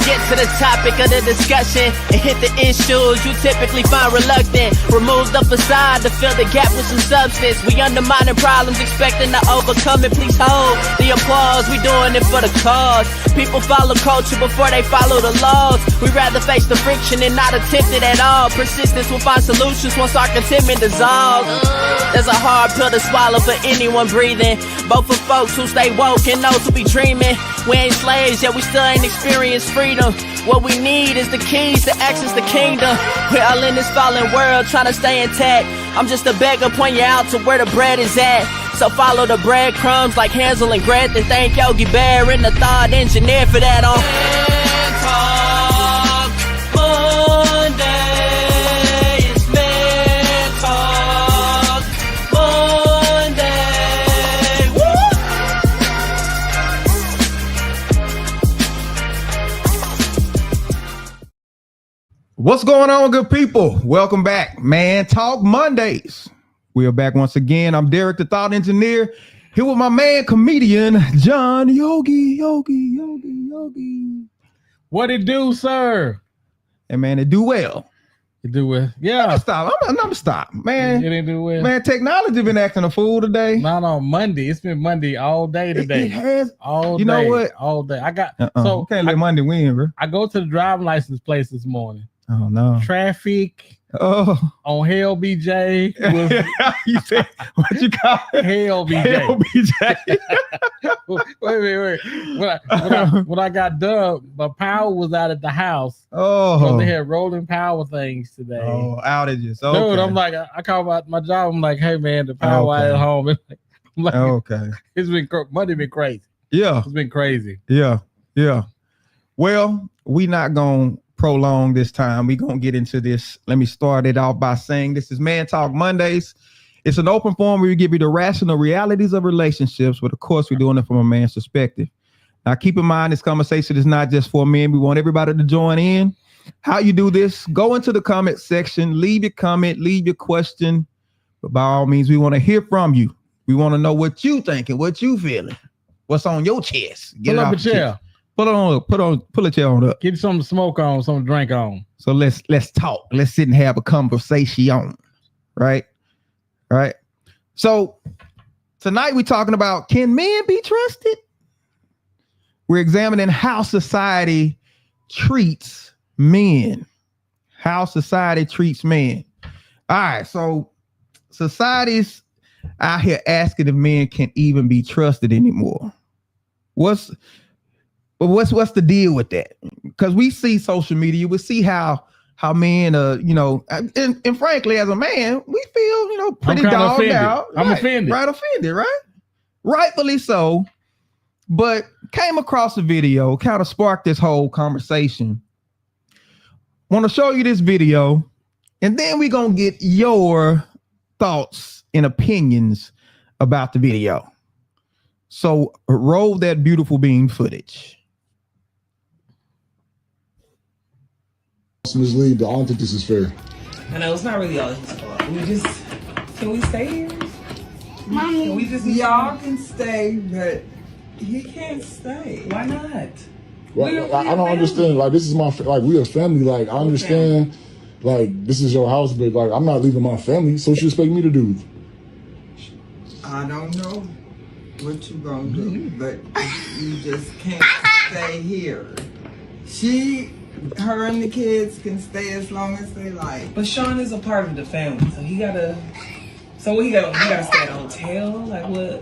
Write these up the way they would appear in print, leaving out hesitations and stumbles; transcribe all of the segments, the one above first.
get to the topic of the discussion and hit the issues you typically find reluctant. Remove the facade to fill the gap with some substance. We undermining problems, expecting to overcome it. Please hold the applause, we doing it for the cause. People follow culture before they follow the laws. We rather face the friction and not attempt it at all. Persistence will find solutions once our contentment dissolves. There's a hard pill to swallow for anyone breathing, both for folks who stay woke and those who be dreaming. We ain't slaves, yet we still ain't experienced freedom. What we need is the keys to access the kingdom. We're all in this fallen world trying to stay intact. I'm just a beggar, point you out to where the bread is at. So follow the breadcrumbs like Hansel and Gretel. Thank Yogi Bear and the thought engineer for that on Man Talk Monday. It's Man Talk Monday. Woo! What's going on, good people? Welcome back, Man Talk Mondays. We are back once again. I'm Derek, the thought engineer, here with my man, comedian John Yogi. What it do, sir? And man, it do well. It do well. Yeah. I'm gonna stop, man. It didn't do well. Man, technology been acting a fool today. Not on Monday. It's been Monday all day today. It has. All You day. know what? All day. I got So can't let Monday win, bro. I go to the driving license place this morning. Oh no. Traffic Oh. on Hell BJ was You said what you call it? Hell BJ. Hell BJ. Wait. When I got done, my power was out at the house. Oh. So they had rolling power things today. Oh, outages. Okay. Dude, I'm like, I call my job. I'm like, hey man, the power out at home. I'm like, okay. It's been Monday been crazy. Yeah. It's been crazy. Yeah. Well, we not gonna prolong this time. We gonna get into this. Let me start it off by saying this is Man Talk Mondays. It's an open forum where we give you the rational realities of relationships, but of course we're doing it from a man's perspective. Now keep in mind this conversation is not just for men. We want everybody to join in. How you do this? Go into the comment section, leave your comment, leave your question. But by all means, we want to hear from you. We want to know what you thinking, what you feeling, what's on your chest. Pull up a chair. Pull a chair on up. Get some smoke on, some drink on. So let's talk. Let's sit and have a conversation. Right? So tonight we're talking about, can men be trusted? We're examining how society treats men. How society treats men. All right, so society's out here asking if men can even be trusted anymore. What's the deal with that? Because we see social media, we see how men, and frankly, as a man, we feel, pretty dogged out. I'm offended. Offended, right? Rightfully so. But came across a video, kind of sparked this whole conversation. Want to show you this video, and then we're going to get your thoughts and opinions about the video. So roll that beautiful bean footage. Ms. Lee, I don't think this is fair. I know it's not really all his fault. Can we stay here? Mommy, Can we just y'all can stay, but he can't stay. Why not? Well, I don't understand. Like, this is we a family. Like, I understand, like, this is your house, but, like, I'm not leaving my family. So what you expect me to do? I don't know what you gonna do, but you just can't stay here. Her and the kids can stay as long as they like. But Sean is a part of the family, so he gotta. So what he gotta stay at a hotel? Like what?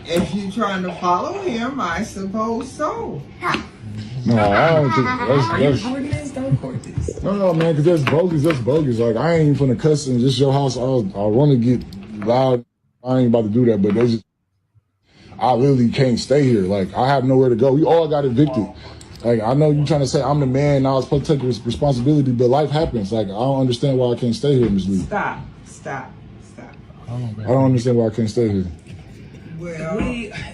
If you're trying to follow him, I suppose so. No, I don't think that's Recording this? Don't record this. no, man, because that's bogus. That's bogus. Like, I ain't finna cuss in just your house. I want to get loud. I ain't about to do that, but I literally can't stay here. Like, I have nowhere to go. We all got evicted. Like, I know you trying to say I'm the man, I was supposed to take responsibility, but life happens. Like, I don't understand why I can't stay here, Ms. Lee. Stop. I don't understand why I can't stay here. Well,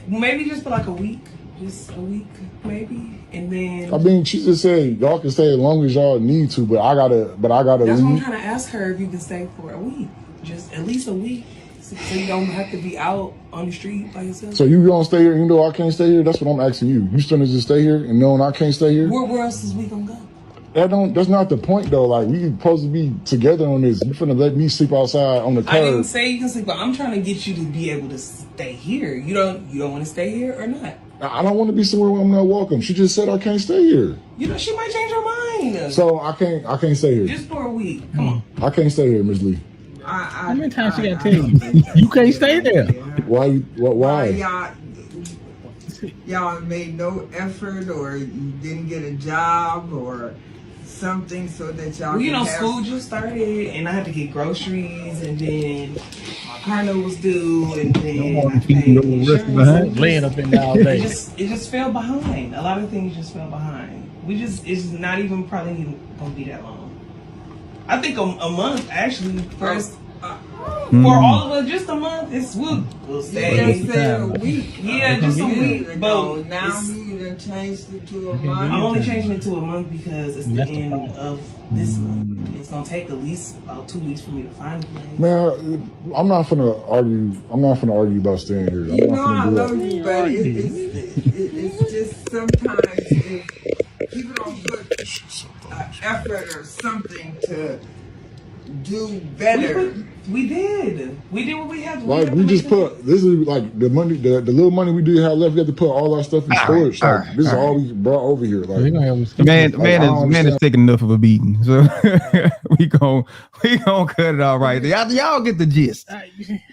Maybe just for like a week. Just a week, maybe. And then I mean, she just said y'all can stay as long as y'all need to, but I gotta that's what I'm leave. trying to ask her, if you can stay for a week. Just at least a week. So you don't have to be out on the street by yourself? So you gonna stay here even though I can't stay here? That's what I'm asking you. You still need to stay here and knowing I can't stay here? Where else is we gonna go? That's not the point though. Like we supposed to be together on this. You finna let me sleep outside on the curb. I didn't say you can sleep, but I'm trying to get you to be able to stay here. You don't want to stay here or not? I don't want to be somewhere where I'm not welcome. She just said I can't stay here. You know she might change her mind. So I can't stay here. Just for a week. Come on. I can't stay here, Miss Lee. How many times she got to tell you? You can't stay there. Why? Why? Y'all made no effort, or you didn't get a job, or something, so that y'all. Well, you know, have... school just started, and I had to get groceries, and then my car note was due, and then I had to pay insurance. Laying up in there all day. It just fell behind. A lot of things just fell behind. It's not even probably even gonna be that long. I think a month actually. First, for all of us, just a month. We'll stay. You said a week. Yeah, just a week. But now you done changed it to a month. I'm only changing it to a month because it's the end of this month. It's gonna take at least about 2 weeks for me to find a place. Man, I'm not gonna argue. I'm not gonna argue about staying here. You know I love you, but it's just sometimes if people don't put effort or something to do better. We did what we had to. Like we just put this is like the money, the little money we do have left. We have to put all our stuff in storage. Like, this is all we brought over here. Like man is taking enough of a beating, so we gon' cut it all right. Y'all get the gist.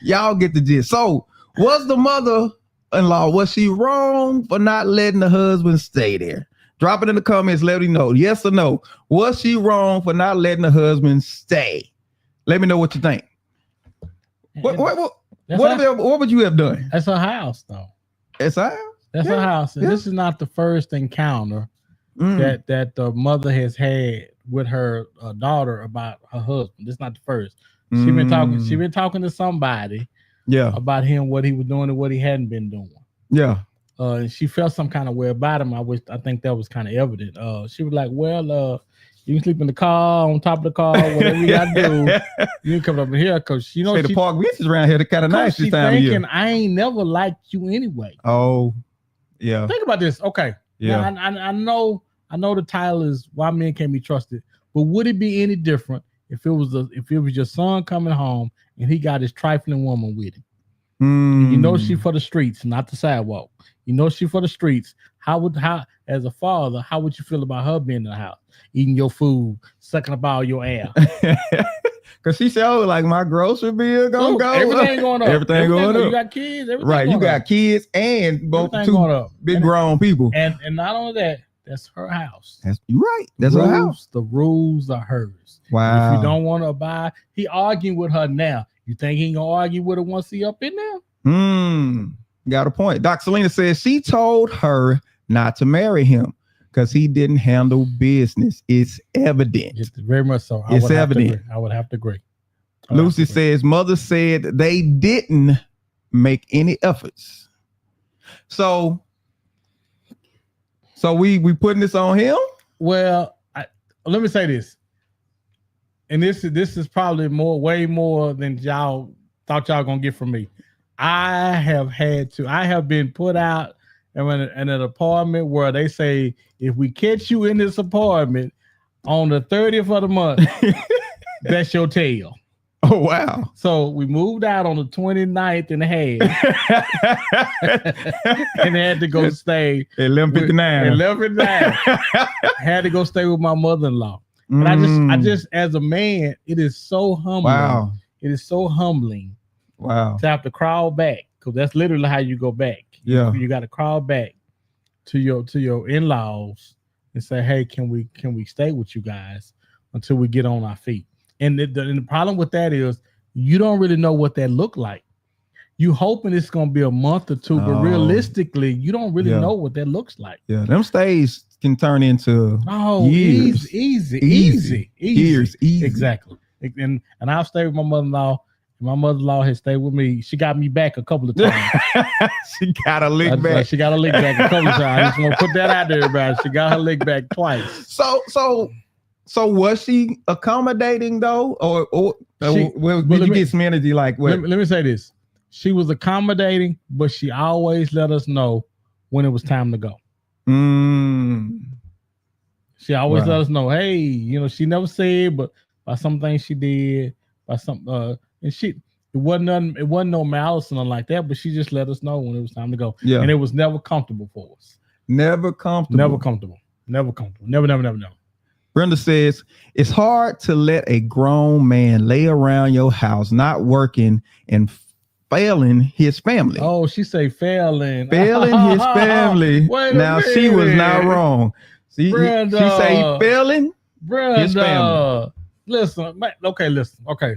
Y'all get the gist. So was the mother-in-law, was she wrong for not letting the husband stay there? Drop it in the comments. Let me know. Yes or no. Was she wrong for not letting the husband stay? Let me know what you think. What would you have done? That's her house, though. It's her house? That's her house. And this is not the first encounter that the mother has had with her daughter about her husband. This is not the first. She been talking to somebody about him, what he was doing and what he hadn't been doing. Yeah. And she felt some kind of way about him. I think that was kind of evident. She was like, well, you can sleep in the car, on top of the car, whatever you got to do. You can come up in here because, you know, the park benches around here, they're kind of nice this time of year. I ain't never liked you anyway. Oh, yeah. Think about this. Okay. Yeah. Now, I know the title is Why Men Can't Be Trusted, but would it be any different if it was your son coming home and he got his trifling woman with him? You know she for the streets, not the sidewalk. You know she for the streets. How as a father, how would you feel about her being in the house, eating your food, sucking up all your air? Because she said, "Oh, like my grocery bill gonna go. Everything going up. Everything going up. You got kids, right? You got kids and both two big grown people. And not only that, that's her house. You're right. That's her house. The rules are hers. Wow. If you don't want to abide, he arguing with her now. You think he ain't gonna argue with her once he up in there? Got a point. Doc Selena says she told her not to marry him because he didn't handle business. It's evident. It's very much so. It's evident. I would have to agree. Lucy says mother said they didn't make any efforts. So we putting this on him? Well, let me say this. And this is probably way more than y'all thought y'all gonna get from me. I have been put out in an apartment where they say, if we catch you in this apartment on the 30th of the month, that's your tail. Oh, wow. So we moved out on the 29th and a half and had to go stay at 11:59. Had to go stay with my mother-in-law. And I just, as a man, it is so humbling. Wow. It is so humbling. Wow. To have to crawl back, because that's literally how you go back. Yeah. You got to crawl back to your in-laws and say, hey, can we stay with you guys until we get on our feet? And the problem with that is you don't really know what that look like. You hoping it's gonna be a month or two, but realistically, you don't really know what that looks like. Yeah, them stays can turn into years. Easy. Exactly. And I'll stay with my mother-in-law. My mother-in-law has stayed with me. She got me back a couple of times. She got a lick back. She got a lick back a couple of times. I just want to put that out there, everybody. She got her lick back twice. So So was she accommodating though, or well, but did you me- get some energy like what? Let me say this. She was accommodating, but she always let us know when it was time to go. She always Wow. let us know, hey, she never said, but by some things she did, by some and it wasn't no malice or nothing like that, but she just let us know when it was time to go. Yeah. And it was never comfortable for us. Never comfortable. Never comfortable. Never comfortable. Never. Brenda says it's hard to let a grown man lay around your house, not working and failing his family. Oh, she say failing. Failing his family. Wait a Now she was not minute. wrong. She Brenda. say he failing. Brenda, his family. listen. Okay.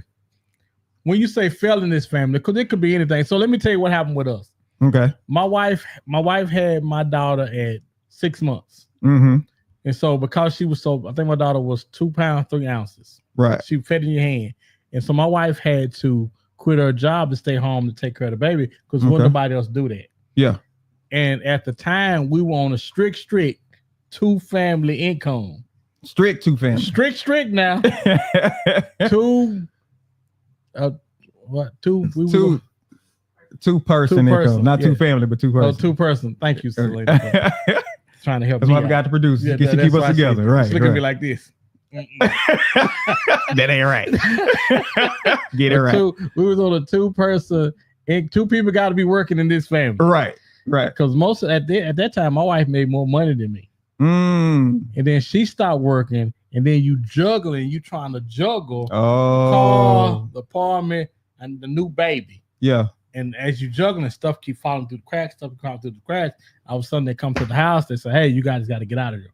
When you say failing his family, because it could be anything. So let me tell you what happened with us. Okay. My wife had my daughter at 6 months. Mm-hmm. And so because she was I think my daughter was 2 pounds, 3 ounces. Right. She fed in your hand. And so my wife had to quit her job to stay home to take care of the baby because wouldn't nobody else do that. Yeah. And at the time, we were on a strict 2 family income. Strict 2 family. Strict now. 2 two person income, person, not 2 yeah. family, but 2 person. 2 person. Thank you, Selena. Trying to help That's me why we out. got the producers. Yeah, Get to that's keep us why I together, said, right? Look at me like this. That ain't right. Get it right. We was on a 2-person, and 2 people got to be working in this family, Right. Because most at that time, my wife made more money than me, and then she stopped working, and then you trying to juggle car, the apartment, and the new baby. Yeah. And as you juggling, stuff keep falling through the cracks. All of a sudden, they come to the house. They say, "Hey, you guys got to get out of here."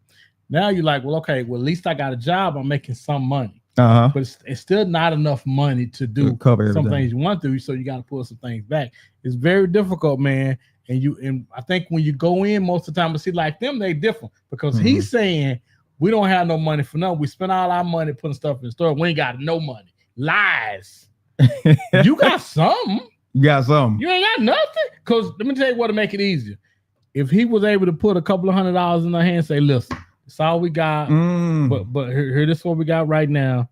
Now you're like, "Well, okay. Well, at least I got a job. I'm making some money, but it's still not enough money to do cover some everything. things you want to. So you got to pull some things back. It's very difficult, man. And I think when you go in, most of the time, but see, like them, they different because he's saying we don't have no money for nothing. We spend all our money putting stuff in the store. We ain't got no money. Lies. You got something. You got something. You ain't got nothing. Because let me tell you what to make it easier. If he was able to put a couple of $100 in her hand and say, listen, it's all we got. But here, this is what we got right now.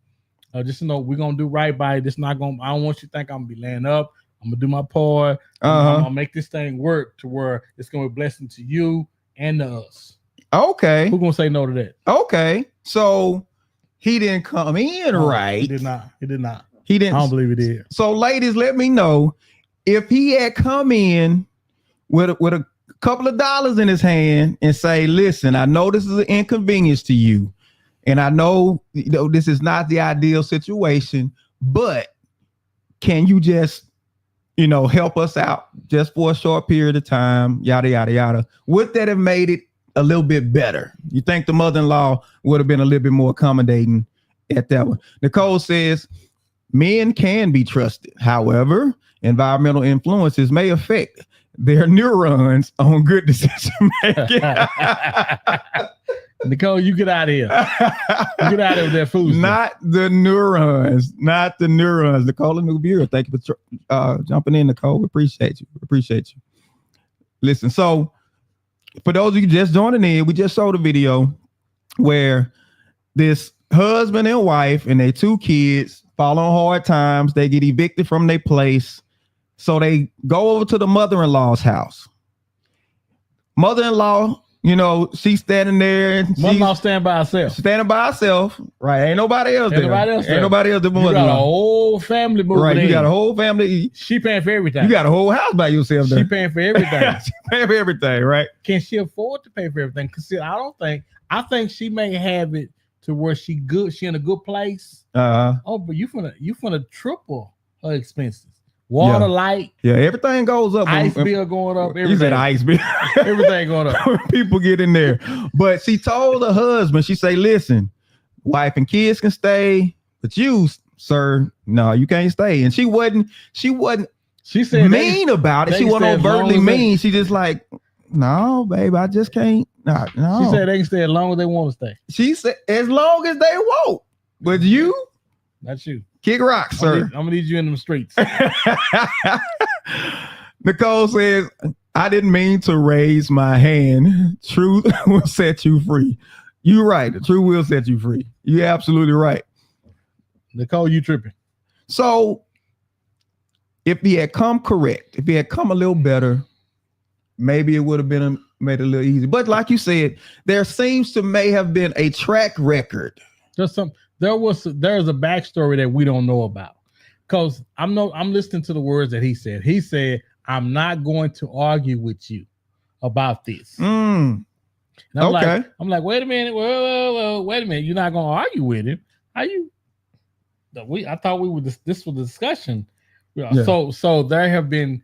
Just we're gonna do right by it. This not gonna. I don't want you to think I'm gonna be laying up. I'm gonna do my part. I'm gonna make this thing work to where it's gonna be a blessing to you and to us. Okay. Who gonna say no to that? Okay. So he didn't come in right. He did not. He didn't. I don't believe he did. So ladies, let me know if he had come in with a couple of dollars in his hand and say, listen, I know this is an inconvenience to you. And I know, this is not the ideal situation, but can you just, help us out just for a short period of time, yada, yada, yada. Would that have made it a little bit better? You think the mother-in-law would have been a little bit more accommodating at that one? Nicole says, men can be trusted. However, environmental influences may affect their neurons on good decision making. Nicole, you get out of here. You get out of there, food. Not the neurons. Nicole and New Viewer, thank you for jumping in, Nicole. We appreciate you. Listen, so for those of you just joining in, we just showed a video where this husband and wife and their 2 kids fall on hard times. They get evicted from their place. So they go over to the mother-in-law's house. Mother-in-law, she's standing there. Mother-in-law standing by herself. Right. Ain't nobody else there. Ain't nobody else there. You got a whole family moving right. in. You got a whole family. She paying for everything. You got a whole house by yourself there. She paying for everything. She paying for everything, right? Can she afford to pay for everything? Because I think she may have it to where she in a good place. Oh, but you finna triple her expenses. Water, light. Yeah, everything goes up. Ice bill going up. Everything. You said ice bill. Everything going up. When people get in there. But she told her husband, she say, listen, wife and kids can stay, but you, sir, no, you can't stay. And she wasn't she said mean about it. She wasn't overtly mean. She just like, no, babe, I just can't. No. She said they can stay as long as they want to stay. She said, as long as they won't. But you? That's you. Kick rock, sir. I'm gonna need you in them streets. Nicole says, I didn't mean to raise my hand. Truth will set you free. You're right. The truth will set you free. You're absolutely right. Nicole, you tripping. So if he had come correct, if he had come a little better, maybe it would have been made it a little easy. But like you said, there seems to may have been a track record. There's a backstory that we don't know about. Because I'm listening to the words that he said. He said, I'm not going to argue with you about this. And I'm like, wait a minute. Well, wait a minute. You're not gonna argue with him. How you? I thought this was a discussion. Yeah. So there have been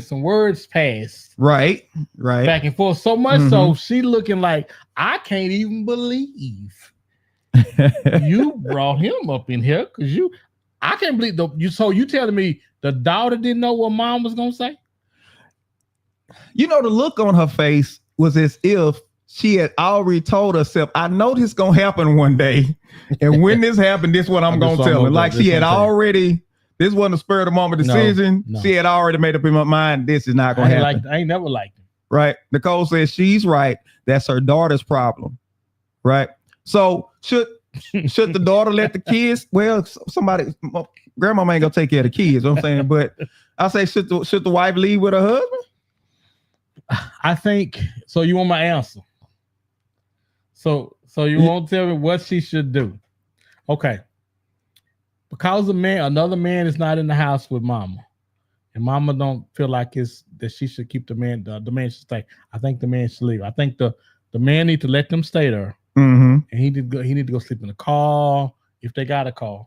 some words passed. Right. Back and forth. So much so she looking like, I can't even believe you brought him up in here because I can't believe So you telling me the daughter didn't know what mom was gonna say? You know, the look on her face was as if she had already told herself, I know this gonna happen one day. And when this happened, this is what I'm gonna tell her. Like she had already, this wasn't a spur of the moment decision. No. She had already made up in her mind, this is not gonna happen. I ain't never liked him. Right. Nicole says she's right. That's her daughter's problem. Right. So should the daughter let the kids? Well, grandma ain't gonna take care of the kids. You know what I'm saying, but I say should the wife leave with her husband? I think so. You want my answer? So you won't tell me what she should do? Okay, because another man is not in the house with mama, and mama don't feel like that she should keep the man should stay. I think the man should leave. I think the man need to let them stay there. And he need to go sleep in the car if they got a car.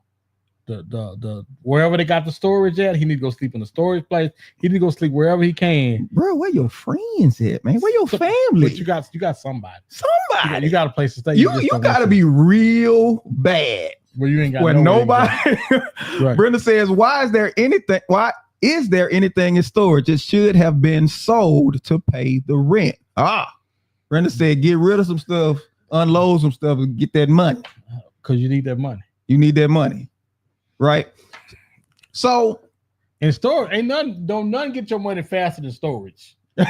The wherever they got the storage at, he need to go sleep in the storage place. He need to go sleep wherever he can. Bro, where your friends at, man? Where your family? But you got somebody. You got a place to stay. You got to be real bad. Where you ain't got nobody. Right. Brenda says, why is there anything in storage? It should have been sold to pay the rent. Brenda said, get rid of some stuff. Unload some stuff and get that money. Because you need that money. You need that money. Right? So in storage, don't get your money faster than storage. Storage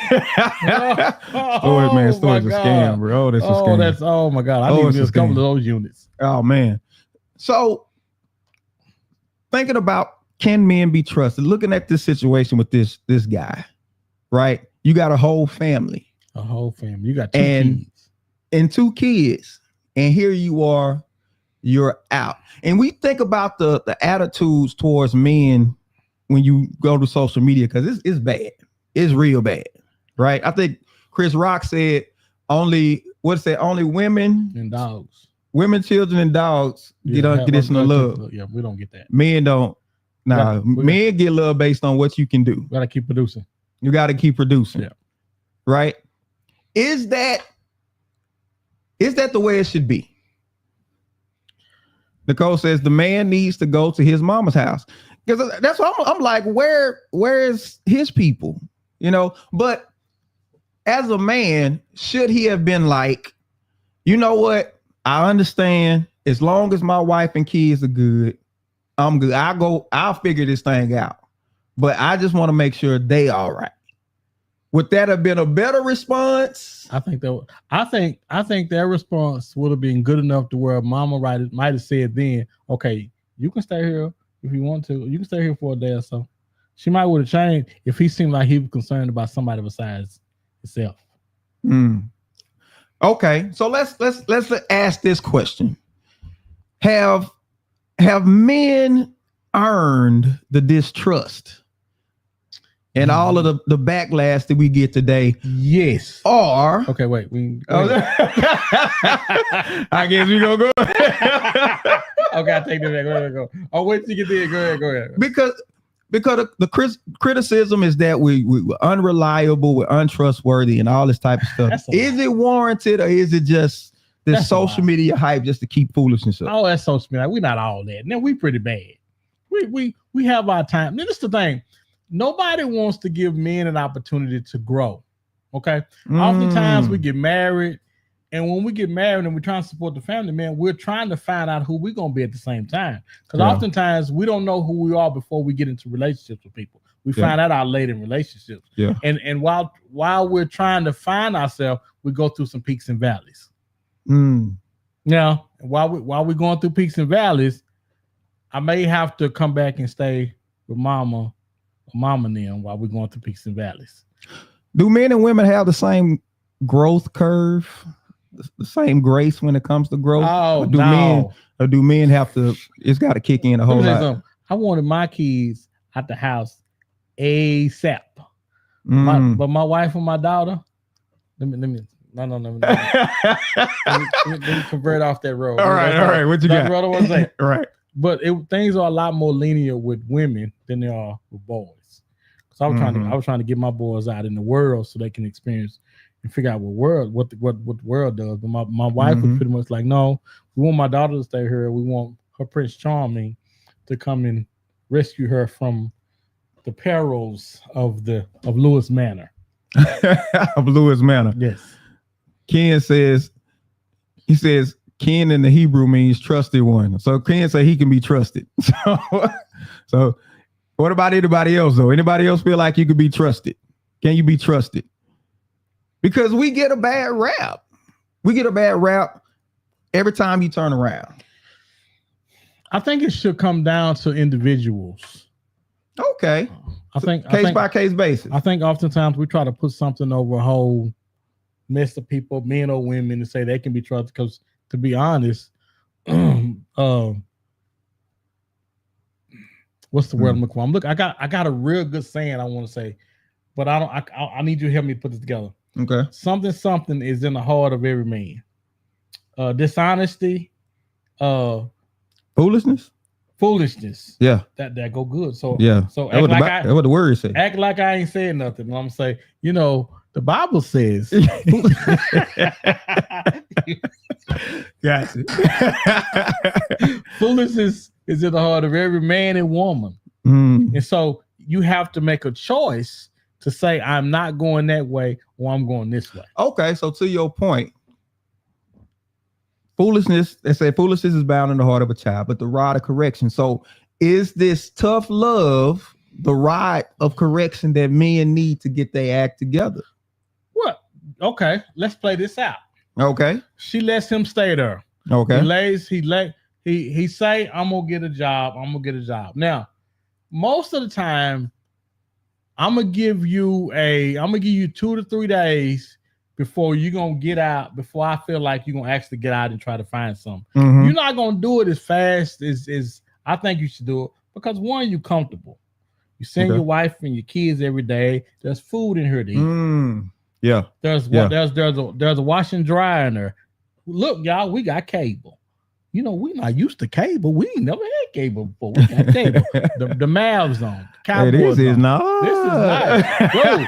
is a scam, bro. That's a scam. Oh my God. I need just a couple of those units. Oh man. So thinking about, can men be trusted? Looking at this situation with this guy, right? You got a whole family. You got two kids. And 2 kids, and here you are, you're out. And we think about the attitudes towards men when you go to social media, because it's bad. It's real bad, right? I think Chris Rock said only women and dogs, children, and dogs get unconditional love. Yeah, we don't get that. Men don't. Men get love based on what you can do. Gotta keep producing. You got to keep producing. Yeah. Right? Is that the way it should be? Nicole says the man needs to go to his mama's house, because that's what I'm like. Where is his people? You know. But as a man, should he have been like, you know what? I understand. As long as my wife and kids are good, I'm good. I'll figure this thing out. But I just want to make sure they all right. Would that have been a better response? I think their response would have been good enough to where mama might have said then, okay, you can stay here if you want to. You can stay here for a day or so. She might would have changed if he seemed like he was concerned about somebody besides himself. Okay, so let's ask this question: Have men earned the distrust and all of the backlash that we get today? Yes. Or okay, wait. I guess we gonna go. Okay, I take that back. Go ahead. Oh, wait till you get there. Go ahead. Because the criticism is that we're unreliable, we're untrustworthy, and all this type of stuff. Is it warranted, or is it just this social media hype just to keep foolishness up? Oh, that's social media. We're not all that. Now we pretty bad. We have our time. Now, this is the thing. Nobody wants to give men an opportunity to grow. Okay. Oftentimes we get married, and when we get married and we're trying to support the family, man, we're trying to find out who we're gonna be at the same time. Because oftentimes we don't know who we are before we get into relationships with people. We find out late in relationships. Yeah. And while we're trying to find ourselves, we go through some peaks and valleys. Now, while we're going through peaks and valleys, I may have to come back and stay with mama and them while we're going through peaks and valleys. Do men and women have the same growth curve, the same grace when it comes to growth? Oh, do men have to? It's got to kick in a whole lot. I wanted my kids at the house ASAP, but my wife and my daughter. Let me convert off that road. All right. What you got? What I want to say. Right. But things are a lot more linear with women than they are with boys. So I was trying to get my boys out in the world so they can experience and figure out what the world does. But my wife was pretty much like, no, we want my daughter to stay here. We want her Prince Charming to come and rescue her from the perils of Lewis Manor. Of Lewis Manor. Yes. Ken says Ken in the Hebrew means trusted one. So Ken say he can be trusted. So what about anybody else though? Anybody else feel like you could be trusted? Can you be trusted? Because we get a bad rap. We get a bad rap every time you turn around. I think it should come down to individuals. Okay. I think case by case basis. I think oftentimes we try to put something over a whole mess of people, men or women, and say they can be trusted. Because to be honest, what's the word I'm looking for? Look, I got a real good saying I want to say, but I need you to help me put this together. Okay. Something is in the heart of every man. Dishonesty, foolishness. Yeah. That go good. So yeah. So that's what the word say. Act like I ain't saying nothing. And I'm gonna say, the Bible says. Gotcha. Foolishness is in the heart of every man and woman. And so you have to make a choice to say, I'm not going that way or I'm going this way. Okay, so to your point, foolishness, they say foolishness is bound in the heart of a child, but the rod of correction. So is this tough love the rod of correction that men need to get their act together? What? Okay, let's play this out. Okay. She lets him stay there. Okay. He say, I'm gonna get a job. Now, most of the time, I'm gonna give you 2 to 3 days before you're gonna get out, before I feel like you're gonna actually get out and try to find something. You're not gonna do it as fast as I think you should do it, because one, you're comfortable. You send your wife and your kids every day. There's food in here to eat. Yeah. There's a wash and dry in there. Look, y'all, we got cable. We're not used to cable. We ain't never had cable before. We got cable. the Mavs on. Hey, this is nice. Bro,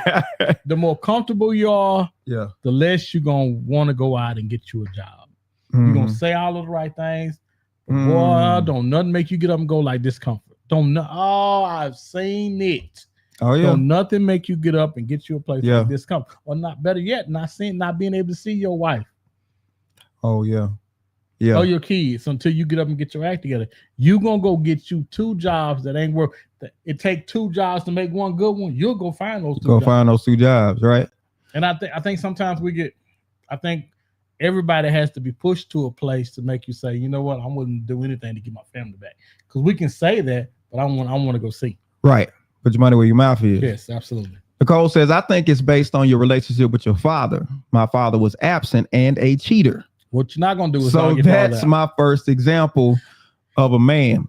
the more comfortable you are, the less you're going to want to go out and get you a job. You're going to say all of the right things. But boy, don't nothing make you get up and go like discomfort. I've seen it. Oh, yeah. Don't nothing make you get up and get you a place like discomfort. Or not better yet, not being able to see your wife. Oh, yeah. Yeah. Or your kids until you get up and get your act together. You're going to go get you 2 jobs that ain't work. It take 2 jobs to make one good one. You'll go find those 2 jobs. Find those 2 jobs, right? And I think sometimes I think everybody has to be pushed to a place to make you say, you know what, I'm willing to do anything to get my family back. Because we can say that, but I want to go see. Right. Put your money where your mouth is. Yes, absolutely. Nicole says, I think it's based on your relationship with your father. My father was absent and a cheater. What you're not going to do is so that's my first example of a man.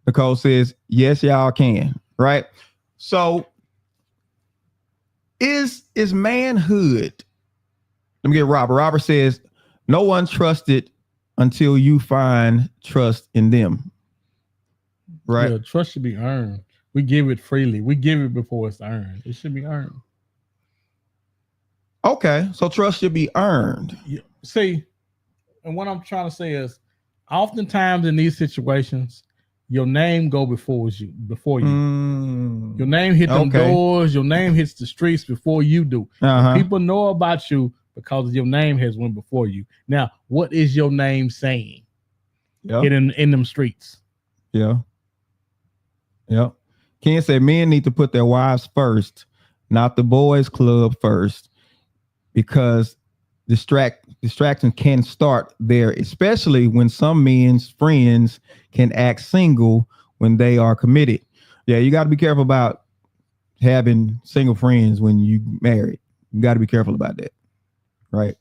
Nicole says, yes, y'all can. Right. So is manhood. Let me get Robert. Robert says, no one trusted until you find trust in them. Right. Yeah, trust should be earned. We give it freely. We give it before it's earned. It should be earned. Okay. So trust should be earned. Yeah. See, and what I'm trying to say is, oftentimes in these situations, your name go before you. Your name hit them doors. Your name hits the streets before you do. People know about you because your name has went before you. Now, what is your name saying? In them streets? Yeah. Ken said men need to put their wives first, not the boys club first, because Distractions can start there, especially when some men's friends can act single when they are committed. Yeah, you got to be careful about having single friends when you married. You got to be careful about that, right?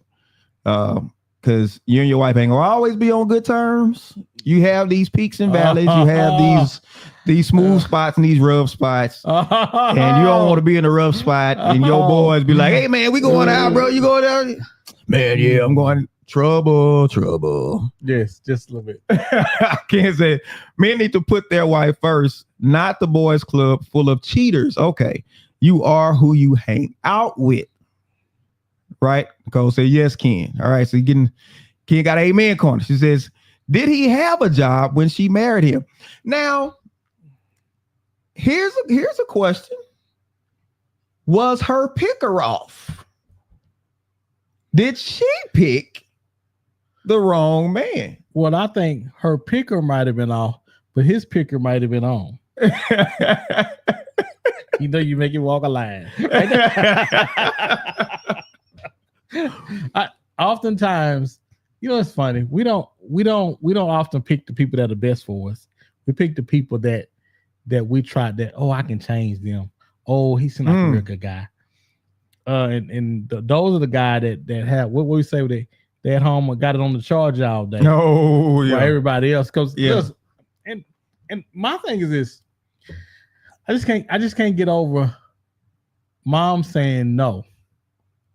Because you and your wife ain't gonna always be on good terms. You have these peaks and valleys. You have these smooth spots and these rough spots, and you don't want to be in a rough spot. And your boys be like, "Hey man, we going out, bro? You going out?" Man, yeah, I'm going. Trouble. Yes, just a little bit. I can't say men need to put their wife first, not the boys club full of cheaters. Okay, you are who you hang out with, right? Nicole say yes, Ken. All right, so Ken got amen corner. She says, did he have a job when she married him? Now, here's a question: was her picker off? Did she pick the wrong man? Well, I think her picker might have been off, but his picker might have been on. You know, you make it walk a line. Oftentimes, you know, it's funny. We don't often pick the people that are best for us. We pick the people that we tried that. Oh, I can change them. Oh, he seems like a real good guy. Those are the guy that have what we say they at home got it on the charge all day. Oh, yeah. While everybody else goes. Yeah. And my thing is this: I just can't get over mom saying no,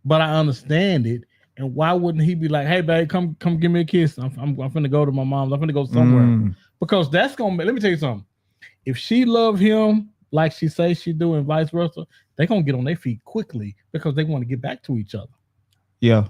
but I understand it. And why wouldn't he be like, "Hey, babe, come give me a kiss. I'm finna go to my mom's. I'm finna go somewhere." Because that's gonna. Let me tell you something. If she love him like she says she do, and vice versa, they gonna get on their feet quickly because they want to get back to each other. Yeah.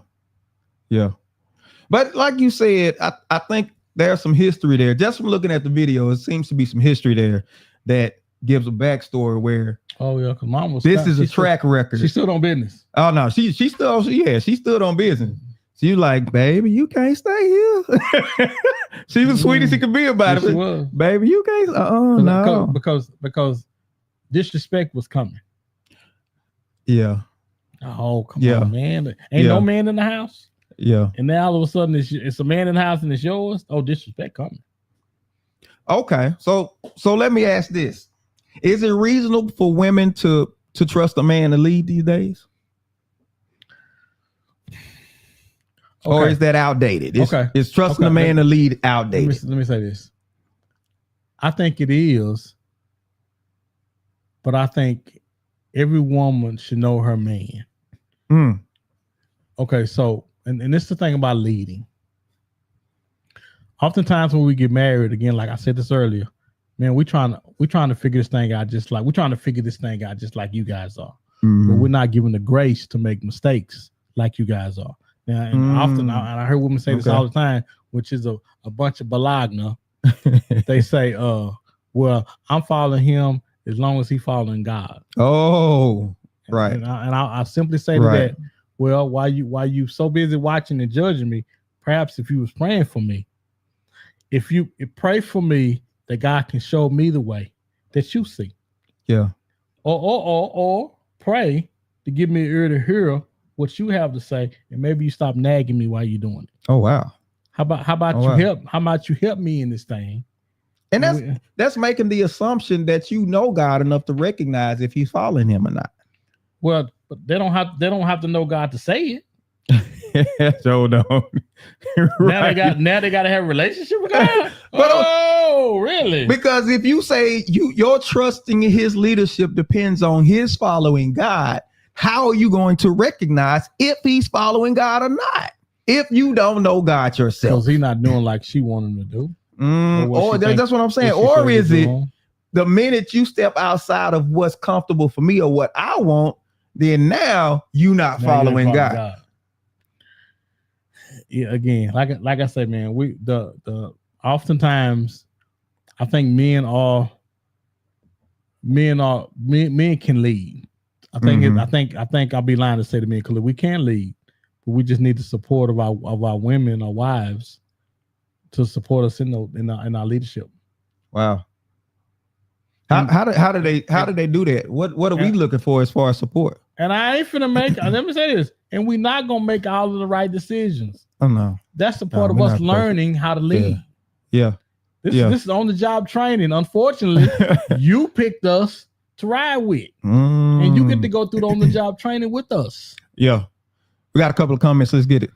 But like you said, I think there's some history there. Just from looking at the video, it seems to be some history there that gives a backstory where. Oh yeah, because mom was. This is a track record. She stood on business. Oh no, she stood on business. She was like, "Baby, you can't stay here." She was sweet as she could be about it. She was. Baby, you can't. No, because disrespect was coming. Yeah. Oh come on, man! Ain't no man in the house. Yeah. And now all of a sudden it's a man in the house and it's yours. Oh, disrespect coming. Okay, so let me ask this: is it reasonable for women to trust a man to lead these days? Okay. Or is that outdated? Is trusting a man to lead outdated? Let me say this. I think it is, but I think every woman should know her man. Okay, so and this is the thing about leading. Oftentimes when we get married, again, like I said this earlier, man, we're trying to figure this thing out just like you guys are. But we're not given the grace to make mistakes like you guys are. Now, and often, I heard women say this all the time, which is a bunch of balagna. They say, well, I'm following him as long as he's following God. Oh, right. And I simply say to that, well, while you so busy watching and judging me, perhaps if you was praying for me, if pray for me that God can show me the way that you see. Yeah. Or pray to give me an ear to hear what you have to say, and maybe you stop nagging me while you're doing it. Oh wow. How about you help me in this thing? And that's making the assumption that you know God enough to recognize if he's following him or not. Well, but they don't have to know God to say it. So no. Right. Now they gotta have a relationship with God. Oh, really? Because if you say your trusting in his leadership depends on his following God, how are you going to recognize if he's following God or not? If you don't know God yourself. Because he's not doing like she wanted him to do. That's what I'm saying. Or is it the minute you step outside of what's comfortable for me or what I want, then now you're not following God. Yeah, again, like I said, man, oftentimes I think men can lead. I think I'll be lying to say to men, because we can lead, but we just need the support of our women, our wives, to support us in our leadership. Wow. How do they do that? What are we looking for as far as support? And I ain't finna let me say this. and we're not gonna make all of the right decisions. Oh no. That's the part of we're us not perfect. learning how to lead. Yeah. This is on the job training. Unfortunately, you picked us to ride with, and you get to go through the on the job training with us. Yeah. We got a couple of comments. Let's get it.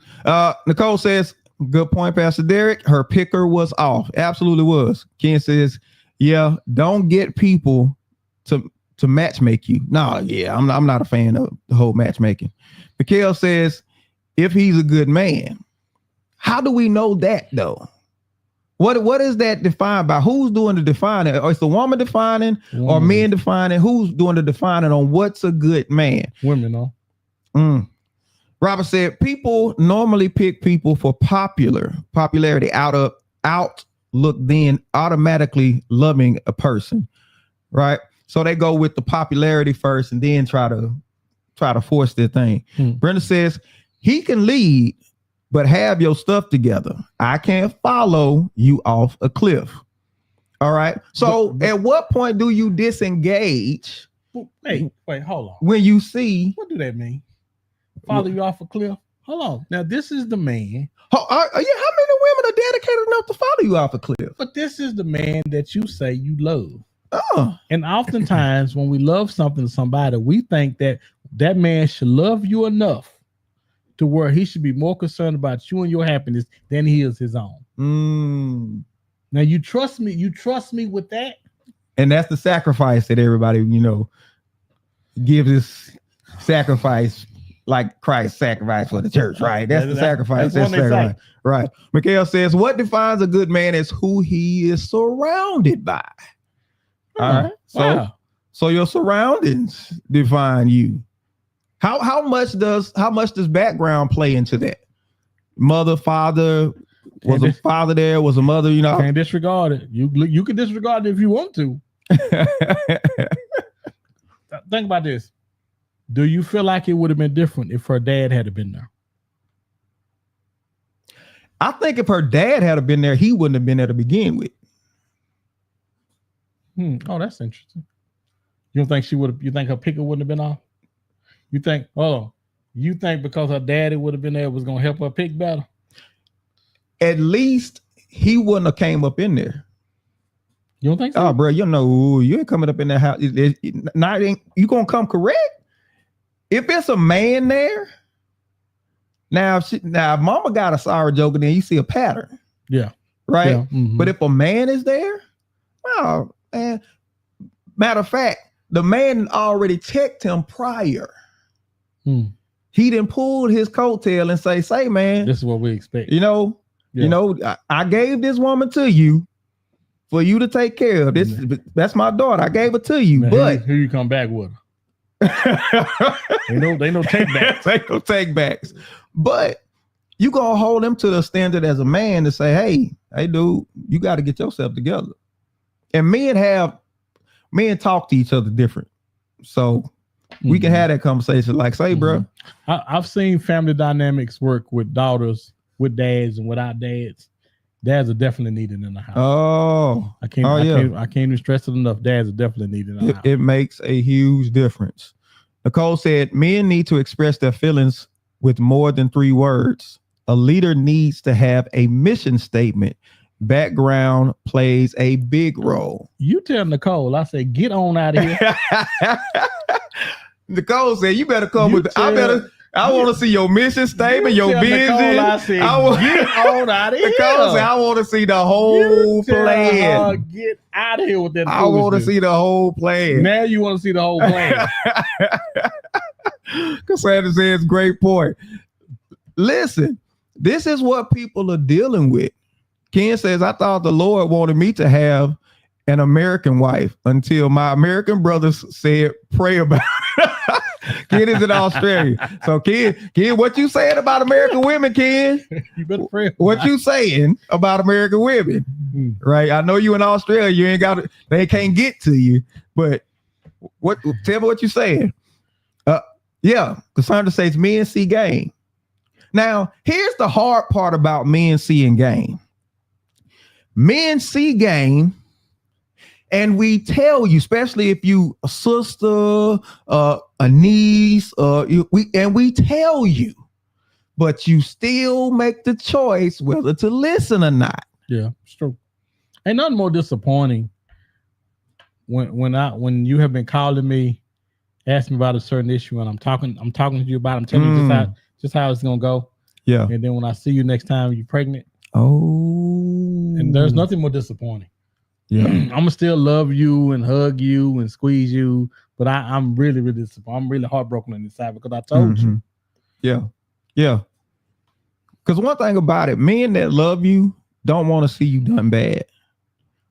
Nicole says, good point, Pastor Derek. Her picker was off. Absolutely was. Ken says, yeah, don't get people to matchmake you. No, yeah, I'm not a fan of the whole matchmaking. Mikhail says, if he's a good man. How do we know that though? What is that defined by? Who's doing the defining? Or is the woman defining or men defining? Who's doing the defining on what's a good man? Women, no. Robert said, people normally pick people for popularity outlook, then automatically loving a person, right? So they go with the popularity first and then try to force their thing. Brenda says, he can lead, but have your stuff together. I can't follow you off a cliff. All right. So at what point do you disengage? Wait, hold on. When you see, what do that mean? Follow you off a cliff? Hold on. Now this is the man. How many women are dedicated enough to follow you off a cliff? But this is the man that you say you love. And oftentimes when we love something to somebody, we think that that man should love you enough to where he should be more concerned about you and your happiness than he is his own. Now you trust me with that. And that's the sacrifice that everybody, gives this sacrifice like Christ sacrificed for the church, right? That's the sacrifice. That's sacrifice. Right. Mikhail says, what defines a good man is who he is surrounded by. All right. So your surroundings define you. How much does background play into that? Mother, father, was a father there, was a mother, Can't disregard it. You can disregard it if you want to. Think about this. Do you feel like it would have been different if her dad had been there? I think if her dad had been there, he wouldn't have been there to begin with. Oh, that's interesting. You don't think she would have? You think her picker wouldn't have been off? You think because her daddy would have been there, it was gonna help her pick better? At least he wouldn't have came up in there. You don't think so? Oh, bro, you ain't coming up in that house. You gonna come correct? If it's a man there, now if mama got a sorry joke, and then you see a pattern. Yeah. Right. Yeah. Mm-hmm. But if a man is there, oh man. Matter of fact, the man already checked him prior. He didn't pull his coattail and say, man, this is what we expect. I gave this woman to you for you to take care of. That's my daughter. I gave her to you. Man, but here you come back with her. they no take backs. They no take backs. But you gonna hold them to the standard as a man to say, hey, dude, you got to get yourself together. And men talk to each other different. So we can have that conversation like, say, bro. I've seen family dynamics work with daughters, with dads, and without dads. Dads are definitely needed in the house. I can't even stress it enough. Dads are definitely needed in the house. It makes a huge difference. Nicole said, men need to express their feelings with more than 3 words. A leader needs to have a mission statement. Background plays a big role. You tell Nicole, I say, get on out of here. Nicole said, you better come I want to see your mission statement, your vision. Nicole, I said, get on out of here. Nicole said, I want to see the whole plan. Get out of here with that. I want to see the whole plan. Now you want to see the whole plan. Cassandra says, great point. Listen, this is what people are dealing with. Ken says, I thought the Lord wanted me to have an American wife until my American brothers said, pray about it. Ken is in Australia. So Ken, what you saying about American women, Ken? You better pray. What you saying about American women? Right? I know you in Australia, you ain't got it, they can't get to you, but tell me what you saying. Cassandra says men see game. Now, here's the hard part about men seeing game. Men see game, and we tell you, especially if you a sister, a niece, we tell you, but you still make the choice whether to listen or not. Yeah, it's true. Ain't nothing more disappointing when you have been calling me, asking me about a certain issue, and I'm talking to you about it. I'm telling you just how it's gonna go. Yeah. And then when I see you next time, you're pregnant. Oh. And there's nothing more disappointing. Yeah. I'm gonna still love you and hug you and squeeze you, but I'm really, really disappointed. I'm really heartbroken on this side because I told you. Yeah. Yeah. Because one thing about it, men that love you don't want to see you done bad.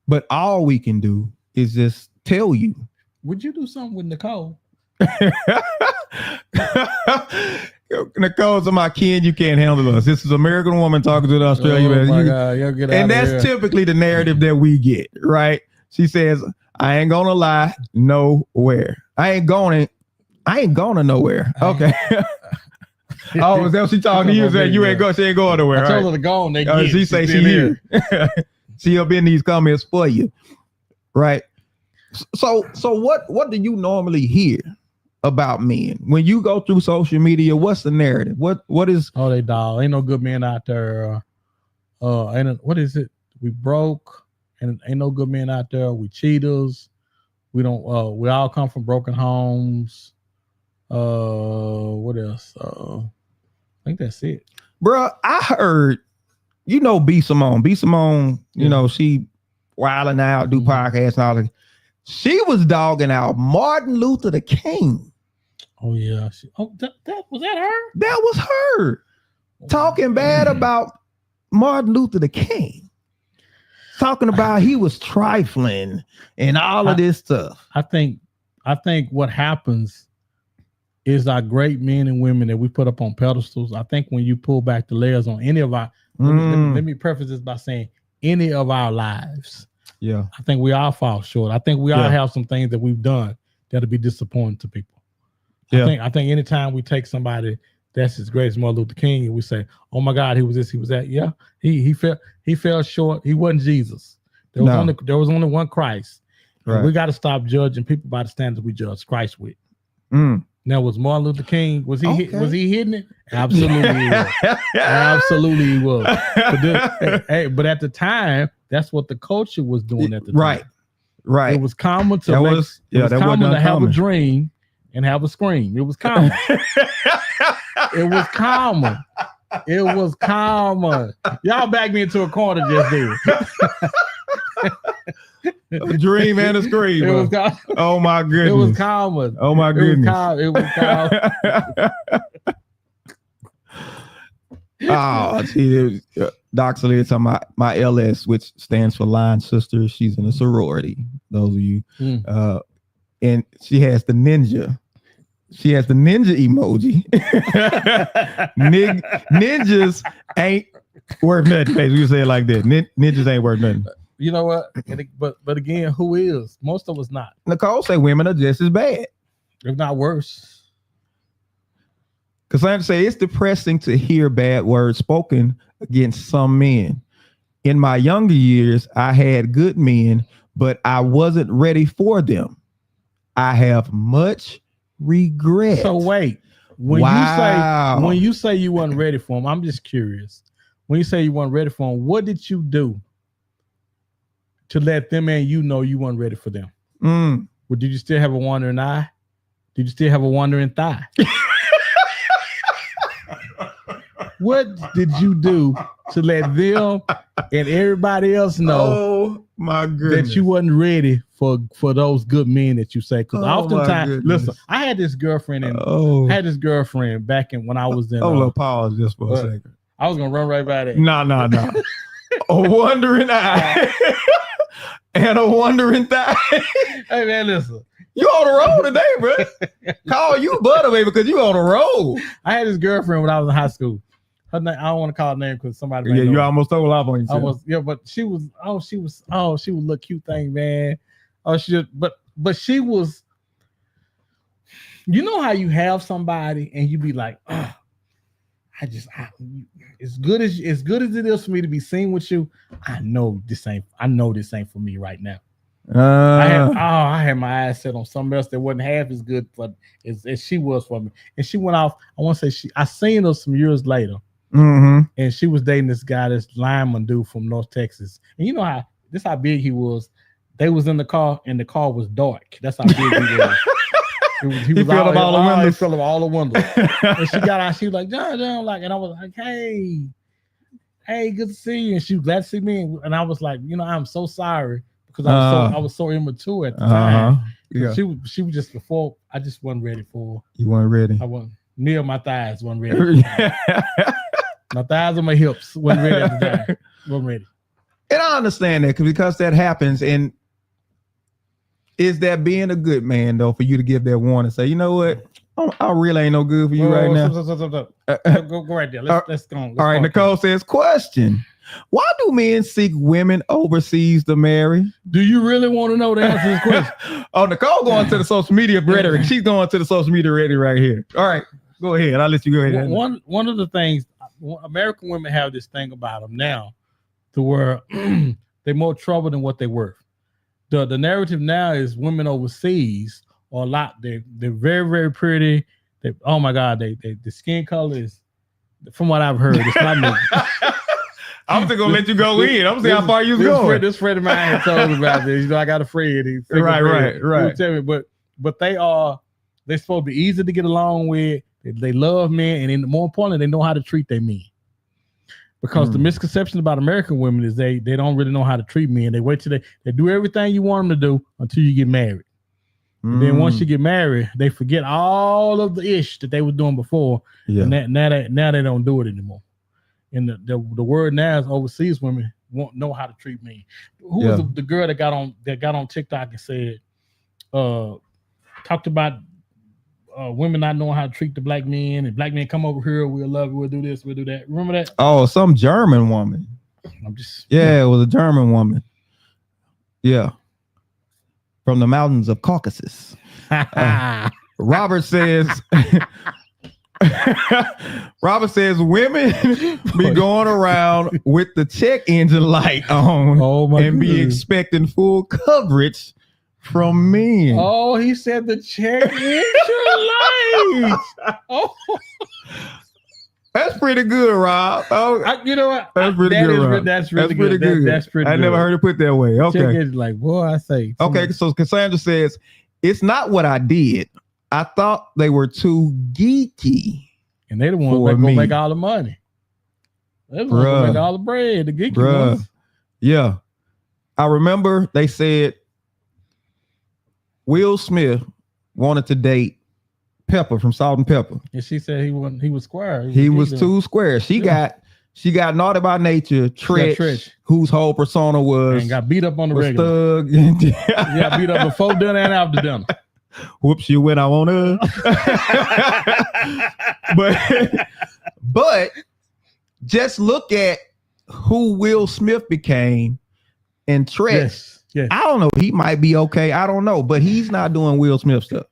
But all we can do is just tell you. Would you do something with Nicole? Nicole's my kin, you can't handle us. This is American woman talking to the Australian man. My God, and that's typically the narrative that we get, right? She says, I ain't gonna lie, nowhere. I ain't going nowhere. Okay. Oh, is that what she talking to you? Said you ain't going, she ain't going nowhere. I told her to go on. She say she here. She'll be in these comments for you. Right. So what do you normally hear about men when you go through social media? What's the narrative? What is? Oh, they dog. Ain't no good men out there. What is it? We broke, and ain't no good men out there. We cheaters. We don't. We all come from broken homes. What else? I think that's it, Bruh, I heard. B Simone. B Simone. You know she wilding out, do podcasts and all that. She was dogging out Martin Luther the King. Oh yeah. That was that her? That was her talking bad about Martin Luther the King. Talking about he was trifling and all of this stuff. I think what happens is our great men and women that we put up on pedestals. I think when you pull back the layers on any of our, let me preface this by saying any of our lives. Yeah. I think we all fall short. I think we all have some things that we've done that'll be disappointing to people. Yeah. I think anytime we take somebody that's as great as Martin Luther King and we say, oh my God, he was this, he was that. Yeah, he fell short. He wasn't Jesus. There was only one Christ. Right. We got to stop judging people by the standards we judge Christ with. Now, was Martin Luther King, was he hitting it? Absolutely he was. Absolutely he was. But at the time, that's what the culture was doing at the time. Right. It was common to have a dream and have a scream. It was common. It was common. It was common. Y'all backed me into a corner just there. A dream and a scream. It was common. Oh my goodness. It was common. Oh my goodness. It was common. Oh, see, Dr. Lee talking about my LS, which stands for Line Sisters. She's in a sorority. Those of you, and she has the ninja. She has the ninja emoji. Ninjas ain't worth nothing. We say it like that. Ninjas ain't worth nothing. You know what? But again, who is? Most of us not. Nicole say women are just as bad, if not worse. Cassandra say it's depressing to hear bad words spoken against some men. In my younger years, I had good men, but I wasn't ready for them. I have much regret. So wait, when you say you weren't ready for them, I'm just curious. When you say you weren't ready for them, what did you do to let them and you know you weren't ready for them? Well, did you still have a wandering eye? Did you still have a wandering thigh? What did you do to let them and everybody else know that you wasn't ready for those good men that you say? Because oftentimes, listen, I had this girlfriend back in when I was in. Pause just for a second. I was gonna run right by that. No. A wandering eye and a wandering thigh. Hey man, listen. You on the road today, bro. Call you butter, baby, because you on the road. I had this girlfriend when I was in high school. Her name, I don't want to call her name because somebody. Yeah, you almost stole off on yourself. But she was a little cute thing, man. But she was. You know how you have somebody and you be like, as good as it is for me to be seen with you, I know this ain't for me right now. I had my eyes set on something else that wasn't half as good as she was for me. And she went off. I want to say I seen her some years later, and she was dating this guy, this lineman dude from North Texas. And you know how big he was. They was in the car, and the car was dark. That's how big he was. He filled up all the windows. He filled up all the windows. And she got out. She was like, John, and I was like, hey, good to see you. And she was glad to see me. And I was like, I'm so sorry because I was so immature at the time. Yeah. She was just before. I just wasn't ready for her. You weren't ready. I wasn't. Near my thighs wasn't ready. My thighs and my hips wasn't ready at the time. Wasn't ready. And I understand that because that happens. And is that being a good man, though, for you to give that warning? Say, you know what? I really ain't no good for you right now. Go right there. Let's go. All right, Nicole says, question. Why do men seek women overseas to marry? Do you really want to know the answer to this question? Nicole going to the social media rhetoric. She's going to the social media rhetoric right here. All right, go ahead. I'll let you go ahead. One of the things, American women have this thing about them now to where they're more trouble than what they're worth. The narrative now is women overseas are a lot. They're very, very pretty. Oh my God, the skin color is, from what I've heard, it's not me. I'm just gonna let you go in. I'm see how far you going. This friend of mine had told me about this. I got a friend. Right. Tell me, but they're supposed to be easy to get along with. They love men, and more importantly, they know how to treat their men. Because the misconception about American women is they don't really know how to treat men. They wait till they do everything you want them to do until you get married. And then once you get married, they forget all of the ish that they were doing before. Yeah. And now they don't do it anymore. And the word now is overseas women won't know how to treat men. Who was the girl that got on TikTok and said, talked about women not knowing how to treat the black men, and black men come over here, we'll love you, we'll do this, we'll do that. Remember that? Oh, some German woman. It was a German woman. Yeah. From the mountains of Caucasus. Robert says women be going around with the check engine light on and be expecting full coverage from men. Oh, he said the check engine light. Oh, that's pretty good, Rob. You know what? That's pretty good. Rob. That's really good. That's pretty good. I never heard it put that way. Okay. Check engine light, boy, I say. Okay, so Cassandra says, it's not what I did. I thought they were too geeky. And they the ones that gonna make all the money. They the ones gonna make all the bread, the geeky ones. Yeah. I remember they said Will Smith wanted to date Pepper from Salt and Pepper. And she said he was square. He was too square. She got Naughty by Nature, Tretch, whose whole persona was and got beat up on the regular. Thug. Yeah, beat up before dinner and after dinner. Whoops, you went out on her. but just look at who Will Smith became and Tretch. Yes. I don't know. He might be okay. I don't know, but he's not doing Will Smith stuff.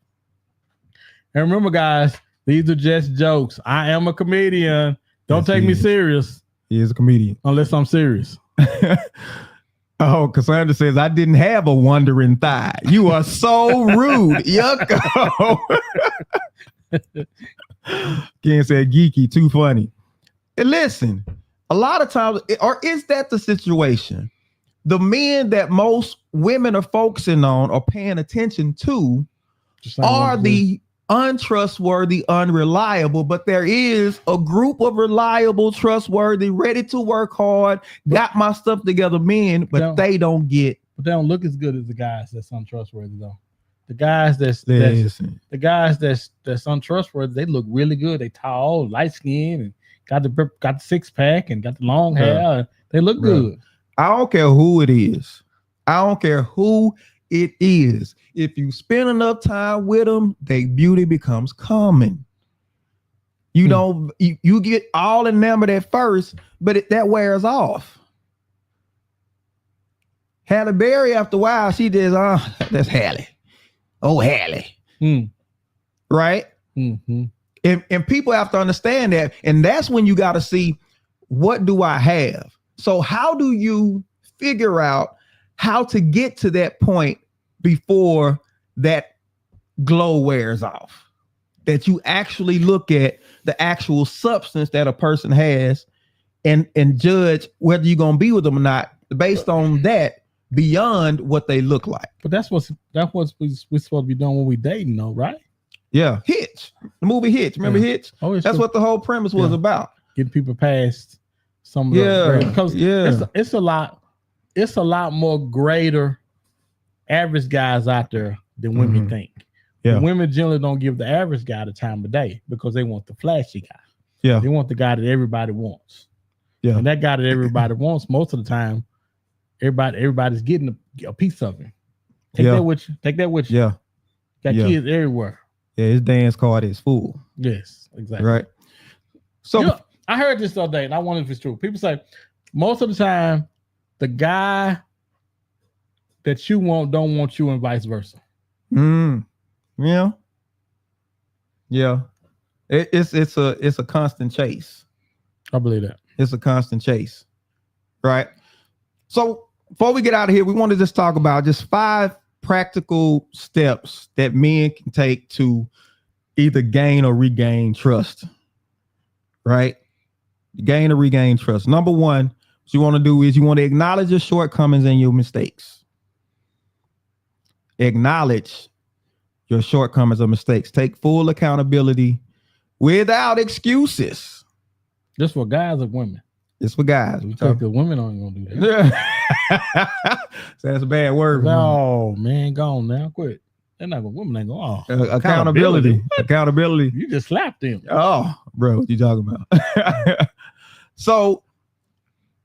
And remember, guys, these are just jokes. I am a comedian. Don't take me serious. He is a comedian. Unless I'm serious. Oh, Cassandra says, I didn't have a wandering thigh. You are so rude. Yucko. Ken said, geeky, too funny. And listen, a lot of times, or is that the situation? The men that most women are focusing on or paying attention to are the untrustworthy, unreliable, but there is a group of reliable, trustworthy, ready to work hard, got my stuff together men, but they don't look as good as the guys that's untrustworthy though. The guys that's untrustworthy, they look really good. They tall, light skin, and got the six pack and got the long hair. They look good. I don't care who it is. I don't care who it is. If you spend enough time with them, their beauty becomes common. You don't, you get all enamored at first, but that wears off. Halle Berry, after a while, she just, that's Halle. Oh, Halle. Right? Mm-hmm. And people have to understand that. And that's when you got to see, what do I have? So how do you figure out how to get to that point before that glow wears off. That you actually look at the actual substance that a person has and judge whether you're gonna be with them or not based on that beyond what they look like. But that's what we're supposed to be doing when we dating, though, right? Yeah, Hitch, the movie Hitch. Remember Hitch? Oh, that's what the whole premise was about. Getting people past some of the because it's a lot more greater average guys out there than women think. Yeah. Women generally don't give the average guy the time of day because they want the flashy guy. Yeah. They want the guy that everybody wants. Yeah. And that guy that everybody wants, most of the time, everybody's getting a piece of him. Take that with you. Take that with you. Yeah. Got kids everywhere. Yeah, his dance card is full. Yes, exactly. Right. So I heard this the other day, and I wonder if it's true. People say most of the time, the guy that you want don't want you, and vice versa. Yeah. Yeah. It's a constant chase. I believe that. It's a constant chase. Right. So before we get out of here, we want to just talk about just 5 practical steps that men can take to either gain or regain trust. Right? Gain or regain trust. Number 1, what you want to do is you want to acknowledge your shortcomings and your mistakes. Acknowledge your shortcomings or mistakes. Take full accountability without excuses. Just for guys or women? It's for guys. Because women aren't gonna do that. So that's a bad word. No, man, go on now. Quit. They're not gonna. Women ain't going. Accountability. Accountability. You just slapped them. Oh, bro, what you talking about? So,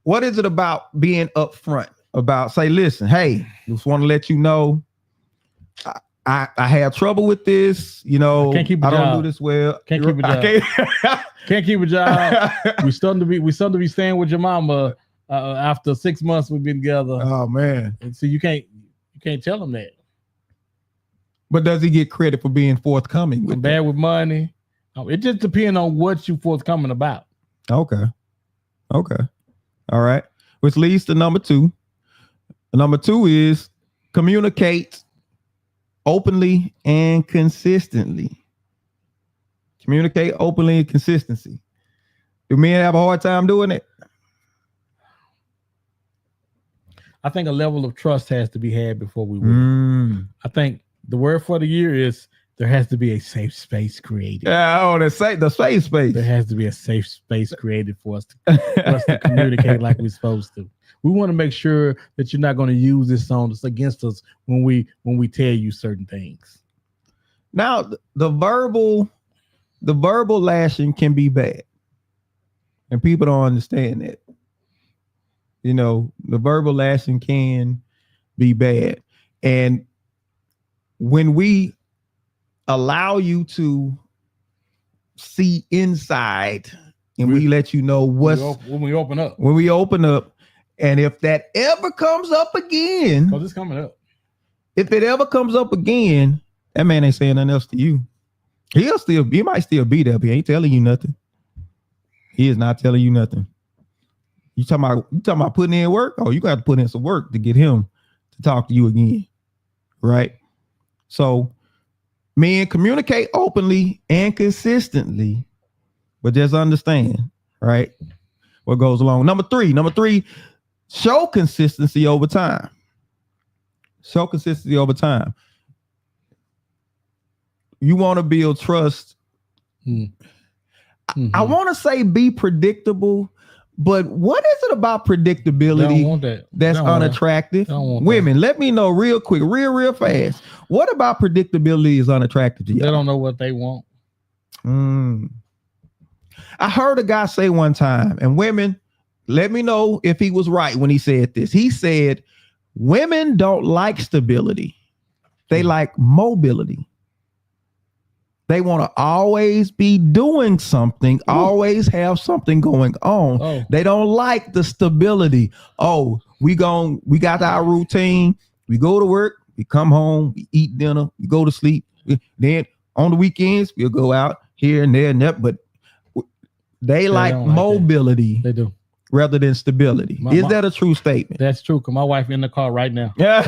what is it about being upfront? About say, listen, hey, just want to let you know, I have trouble with this. You know, I don't do this well. Can't keep a job. Can't keep a job. we starting to be staying with your mama after 6 months we've been together. Oh man! And so you can't tell him that. But does he get credit for being forthcoming? I'm bad with money. It just depends on what you forthcoming about. Okay. All right. Which leads to number 2. Number 2 is communicate openly and consistently. Communicate openly and consistency. Do men have a hard time doing it? I think a level of trust has to be had before we will. I think the word for the year is there has to be a safe space created. Yeah, the safe space. There has to be a safe space created for us to communicate like we're supposed to. We want to make sure that you're not going to use this on us against us when we tell you certain things. Now, the verbal lashing can be bad, and people don't understand that. You know, the verbal lashing can be bad, and when we allow you to see inside, and we let you know when we open up. And if that ever comes up again, because it's coming up. If it ever comes up again, that man ain't saying nothing else to you. He might still be there, but he ain't telling you nothing. He is not telling you nothing. You talking about putting in work? Oh, you got to put in some work to get him to talk to you again. Right? So men, communicate openly and consistently, but just understand, right, what goes along. Number three, show consistency over time. Show consistency over time. You want to build trust. Mm-hmm. I want to say be predictable, but what is it about predictability that's unattractive? Women, let me know real quick, real fast. What about predictability is unattractive to you? They don't know what they want. I heard a guy say one time, and women, let me know if he was right when he said this. He said, women don't like stability. They like mobility. They want to always be doing something, always have something going on. Oh. They don't like the stability. Oh, we got our routine. We go to work, we come home, we eat dinner, we go to sleep. Then on the weekends, we'll go out here and there and that. But they like mobility. They do. rather than stability. Is that a true statement? That's true. Cause my wife in the car right now. Yeah.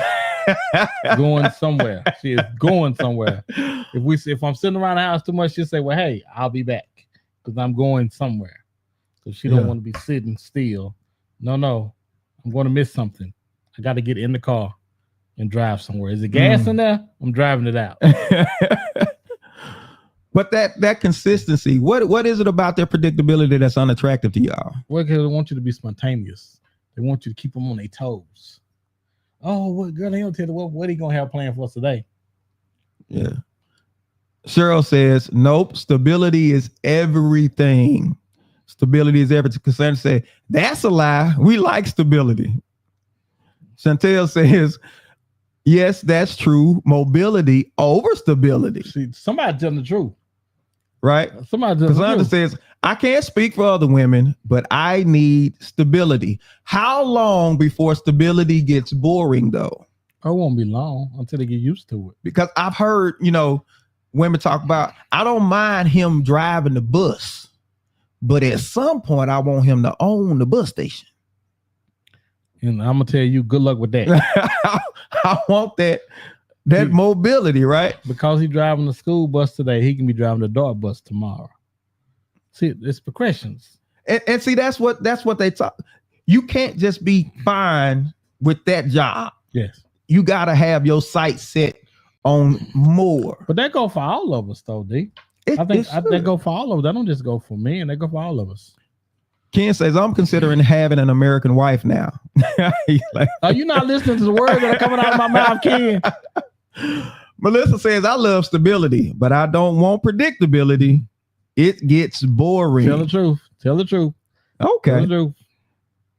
Going somewhere. She is going somewhere. If I'm sitting around the house too much, she'll say, well, hey, I'll be back because I'm going somewhere. So she don't want to be sitting still. No, I'm going to miss something. I got to get in the car and drive somewhere. Is it gas in there? I'm driving it out. But that consistency, what is it about their predictability that's unattractive to y'all? Well, because they want you to be spontaneous. They want you to keep them on their toes. Oh, what girl? They don't tell you what he gonna have planned for us today. Yeah. Cheryl says, nope. Stability is everything. Stability is everything. Cassandra said, that's a lie. We like stability. Chantel says, yes, that's true. Mobility over stability. See, somebody telling the truth. Right? Somebody telling the Cassandra truth. says, I can't speak for other women, but I need stability. How long before stability gets boring, though? It won't be long until they get used to it. Because I've heard, women talk about, I don't mind him driving the bus, but at some point I want him to own the bus station. And I'm gonna tell you, good luck with that. I want that mobility, right? Because he's driving the school bus today, he can be driving the dart bus tomorrow. See, it's progressions. And see, that's what they talk. You can't just be fine with that job. Yes. You gotta have your sights set on more. But that go for all of us, though, D. I think that go for all of us. That don't just go for me, and they go for all of us. Ken says, I'm considering having an American wife now. Are you not listening to the words that are coming out of my mouth, Ken? Melissa says, I love stability, but I don't want predictability. It gets boring. Tell the truth. Tell the truth. Okay. Tell the truth.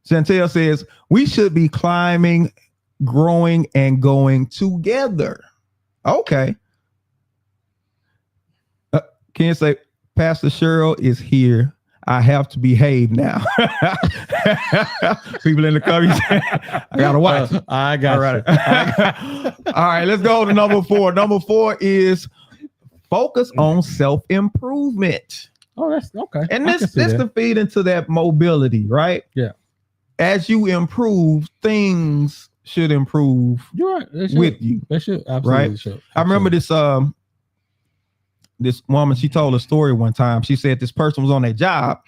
Chantel says, we should be climbing, growing, and going together. Okay. Ken say, Pastor Cheryl is here. I have to behave now. People in the car, I gotta watch. I got it. All right, let's go to number 4. Number 4 is focus on self-improvement. Oh, that's okay. And this to feed into that mobility, right? Yeah. As you improve, things should improve. You're right. With you. They should absolutely right? should. I remember this woman, she told a story one time. She said this person was on their job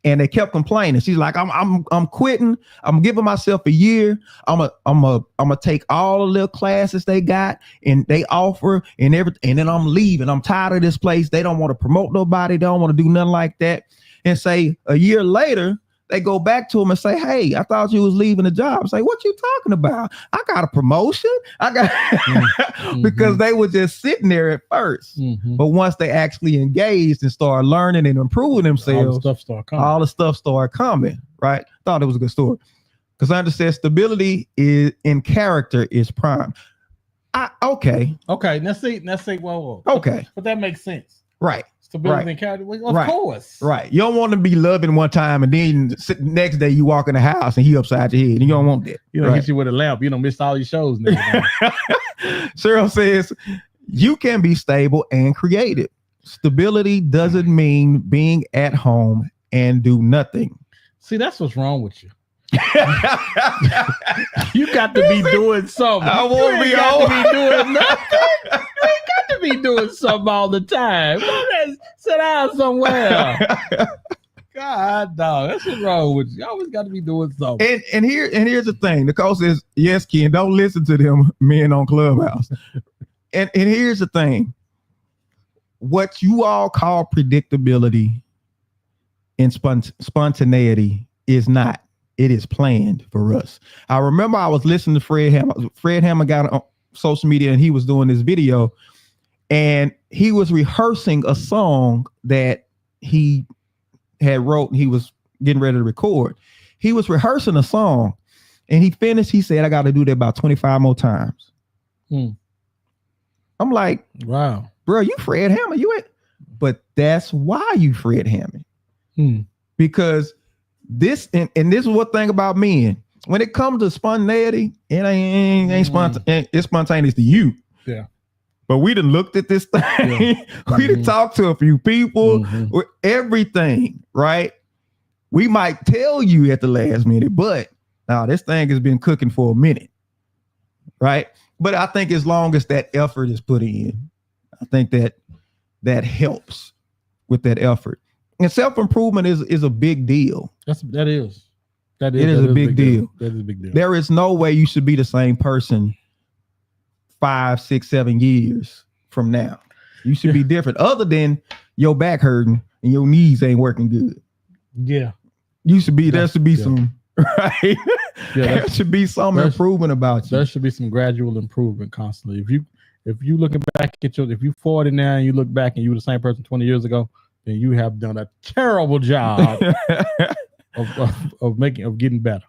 and they kept complaining. She's like, I'm quitting. I'm giving myself a year. I'm gonna take all the little classes they got and they offer and everything. And then I'm leaving. I'm tired of this place. They don't want to promote nobody. They don't want to do nothing like that. And say a year later, they go back to him and say, hey, I thought you was leaving the job. Say, what you talking about? I got a promotion. I got because they were just sitting there at first. But once they actually engaged and started learning and improving themselves, all the stuff started coming. Right? Thought it was a good story. Cassandra says stability is in character is prime. Okay. Let's see. Whoa. Okay. But that makes sense. Right. Stability and character. Of course. Right. You don't want to be loving one time and then the next day you walk in the house and he upside your head. You don't want that. You don't hit you with a lamp. You don't miss all your shows now. Cheryl says you can be stable and creative. Stability doesn't mean being at home and do nothing. See, that's what's wrong with you. You got to be doing something. I won't be doing nothing. You ain't got to be doing something all the time. Sit down somewhere. God, dog, that's what's wrong with you. You always got to be doing something. And here's the thing. Nicole says, yes, Ken, don't listen to them men on Clubhouse. and here's the thing. What you all call predictability and spontaneity is not. It is planned for us. I remember I was listening to Fred Hammond. Fred Hammond got on social media and he was doing this video and he was rehearsing a song that he had wrote and he was getting ready to record. He was rehearsing a song and he finished. He said, I got to do that about 25 more times. I'm like, wow, bro, you Fred Hammond. You ain't. But that's why you Fred Hammond. Because this and this is what thing about men. When it comes to spontaneity, it ain't spontaneous. It's spontaneous to you. Yeah. But we done looked at this thing. Yeah. We done talked to a few people. With everything, right? We might tell you at the last minute, but now this thing has been cooking for a minute, right? But I think as long as that effort is put in, I think that helps with that effort. And self-improvement is a big deal. That is a big deal. That is a big deal. There is no way you should be the same person 5, 6, 7 years from now. You should be different, other than your back hurting and your knees ain't working good. Yeah. You should be, there should be some, right? Yeah, there should be some improvement about you. There should be some gradual improvement constantly. If you looking back at if you 40 now and you look back and you were the same person 20 years ago, then you have done a terrible job of getting better.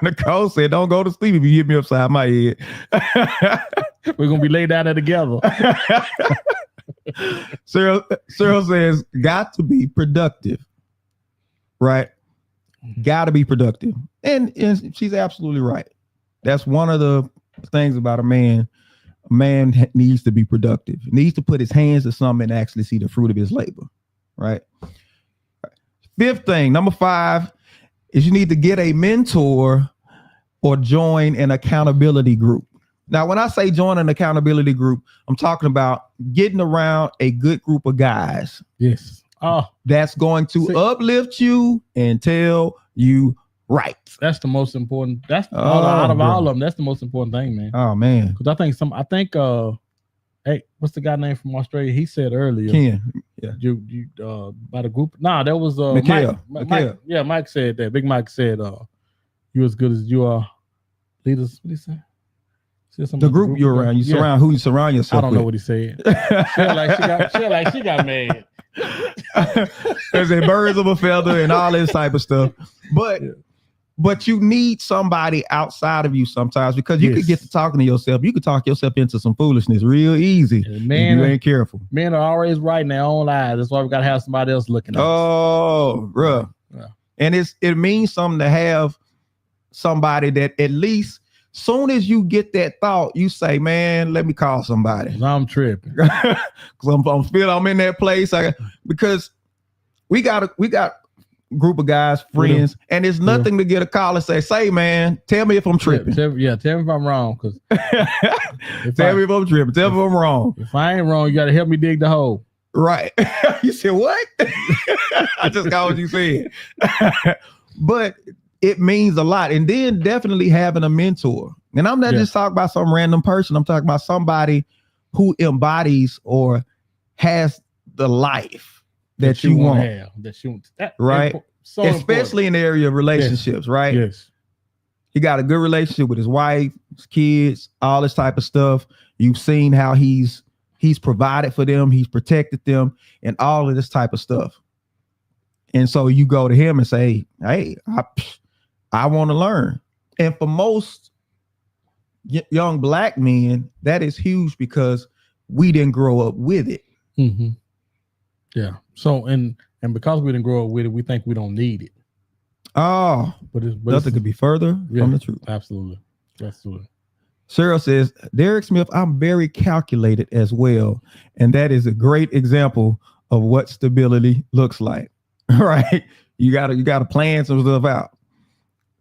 Nicole said, "Don't go to sleep if you hit me upside my head." We're gonna be laid down there together. Cyril says, "Got to be productive." Right? Got to be productive. And she's absolutely right. That's one of the things about a man. A man needs to be productive. He needs to put his hands to something and actually see the fruit of his labor. Right? Fifth thing, number 5, is you need to get a mentor or join an accountability group. Now, when I say join an accountability group, I'm talking about getting around a good group of guys. Yes. That's going to uplift you and tell you right. That's the most important. That's out of all of them. That's the most important thing, man. Oh man. Because I think hey, what's the guy name from Australia? He said earlier. Ken. Yeah. You by the group. Nah, that was Mike. Yeah, Mike said that. Big Mike said you as good as you are leaders. What did he say? The group you're around, you surround who you surround yourself with. I don't know what he said. she got mad. There's a birds of a feather and all this type of stuff. But you need somebody outside of you sometimes, because you could get to talking to yourself. You could talk yourself into some foolishness real easy. Man, you ain't careful. Men are always right in their own lives. That's why we gotta have somebody else looking at us. Oh, bro. Yeah. And it means something to have somebody that at least soon as you get that thought, you say, man, let me call somebody. I'm tripping. Because I'm in that place. Because we got group of guys, friends, and it's nothing to get a call and say, man, tell me if I'm tripping. Tell me if I'm wrong. Tell me if I'm tripping. Tell me if I'm wrong. If I ain't wrong, you got to help me dig the hole. Right. You said what? I just got what you said. But it means a lot. And then definitely having a mentor. And I'm not just talking about some random person. I'm talking about somebody who embodies or has the life that you want. Right? So especially important. In the area of relationships, right? Yes. He got a good relationship with his wife, his kids, all this type of stuff. You've seen how he's provided for them, he's protected them, and all of this type of stuff. And so you go to him and say, hey, I want to learn. And for most young Black men, that is huge because we didn't grow up with it. Mm-hmm. Yeah. So, and because we didn't grow up with it, we think we don't need it. Oh, but nothing could be further from the truth. Absolutely. Cheryl says, Derek Smith, I'm very calculated as well. And that is a great example of what stability looks like. Right? You gotta plan some stuff out.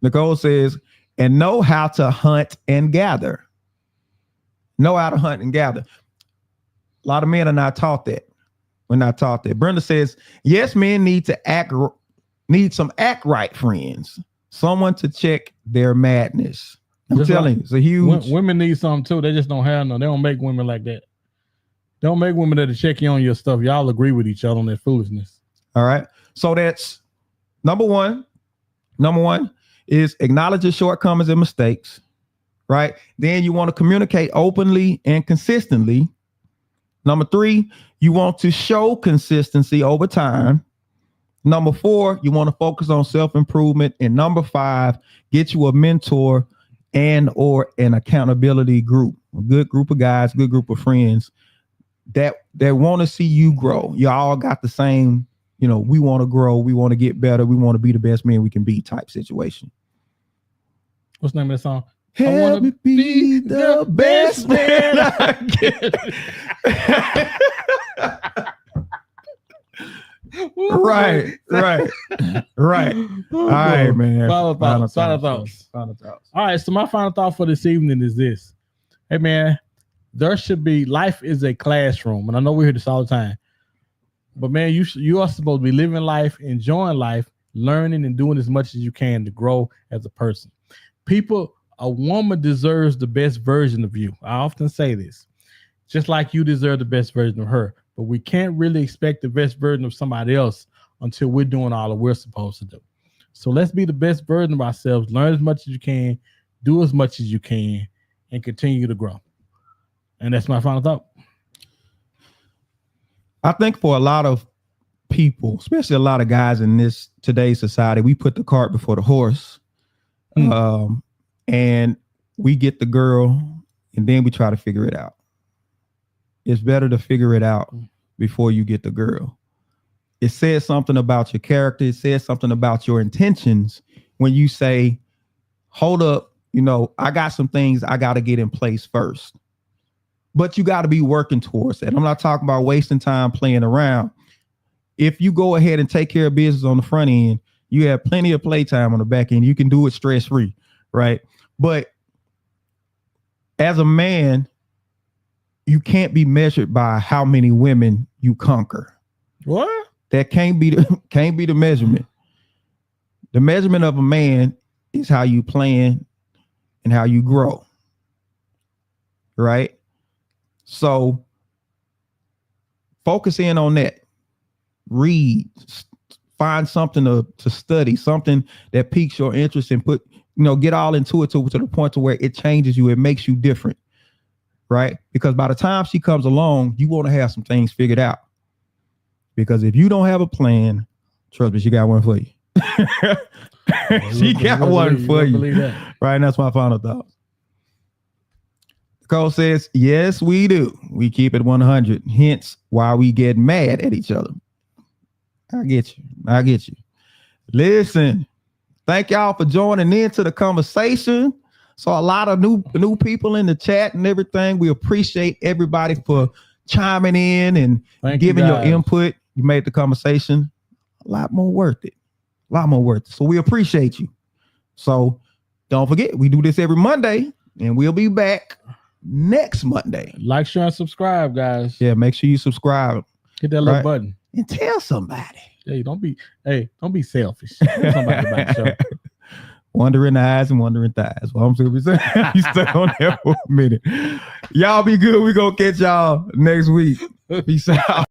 Nicole says, and know how to hunt and gather. Know how to hunt and gather. A lot of men are not taught that. We're not taught that. Brenda says, yes, men need some act right friends. Someone to check their madness. I'm telling you, it's a huge. Women need something too. They just don't have none. They don't make women like that. They don't make women that'll check you on your stuff. Y'all agree with each other on that foolishness. All right. So that's number one. Number one is acknowledge your shortcomings and mistakes. Right. Then you want to communicate openly and consistently. Number 3, you want to show consistency over time. Number 4, you want to focus on self-improvement. And number 5, get you a mentor and or an accountability group, a good group of guys, good group of friends that want to see you grow. You all got the same, we want to grow. We want to get better. We want to be the best man we can be type situation. What's the name of the song? Help me be the best man I can. Right. All right, man. Final thoughts. All right, so my final thought for this evening is this. Hey, man, life is a classroom, and I know we hear this all the time. But, man, you are supposed to be living life, enjoying life, learning and doing as much as you can to grow as a person. A woman deserves the best version of you. I often say this, just like you deserve the best version of her. But we can't really expect the best version of somebody else until we're doing all that we're supposed to do. So let's be the best version of ourselves, learn as much as you can, do as much as you can, and continue to grow. And that's my final thought. I think for a lot of people, especially a lot of guys in today's society, we put the cart before the horse. And we get the girl and then we try to figure it out. It's better to figure it out before you get the girl. It says something about your character. It says something about your intentions when you say, hold up, I got some things I got to get in place first. But you got to be working towards that. I'm not talking about wasting time playing around. If you go ahead and take care of business on the front end, you have plenty of playtime on the back end. You can do it stress-free, right? But as a man, you can't be measured by how many women you conquer. What? That can't be the measurement. The measurement of a man is how you plan and how you grow. Right? So focus in on that. Read, find something to study, something that piques your interest and get all into it to the point to where it changes you. It makes you different. Right? Because by the time she comes along, you want to have some things figured out. Because if you don't have a plan, trust me, she got one for you. She got one for you. Right? And that's my final thought. Cole says, yes, we do. We keep it 100. Hence why we get mad at each other. I get you. Listen, thank y'all for joining into the conversation. So a lot of new people in the chat and everything. We appreciate everybody for chiming in and giving your input. You made the conversation a lot more worth it. So we appreciate you. So don't forget, we do this every Monday and we'll be back next Monday. Like, share, and subscribe, guys. Yeah, make sure you subscribe. Hit that little button. And tell somebody. Hey, don't be selfish. Tell somebody about the show. Wondering eyes and wondering thighs. Well, I'm super saying you stuck on there for a minute. Y'all be good. We gonna catch y'all next week. Peace out.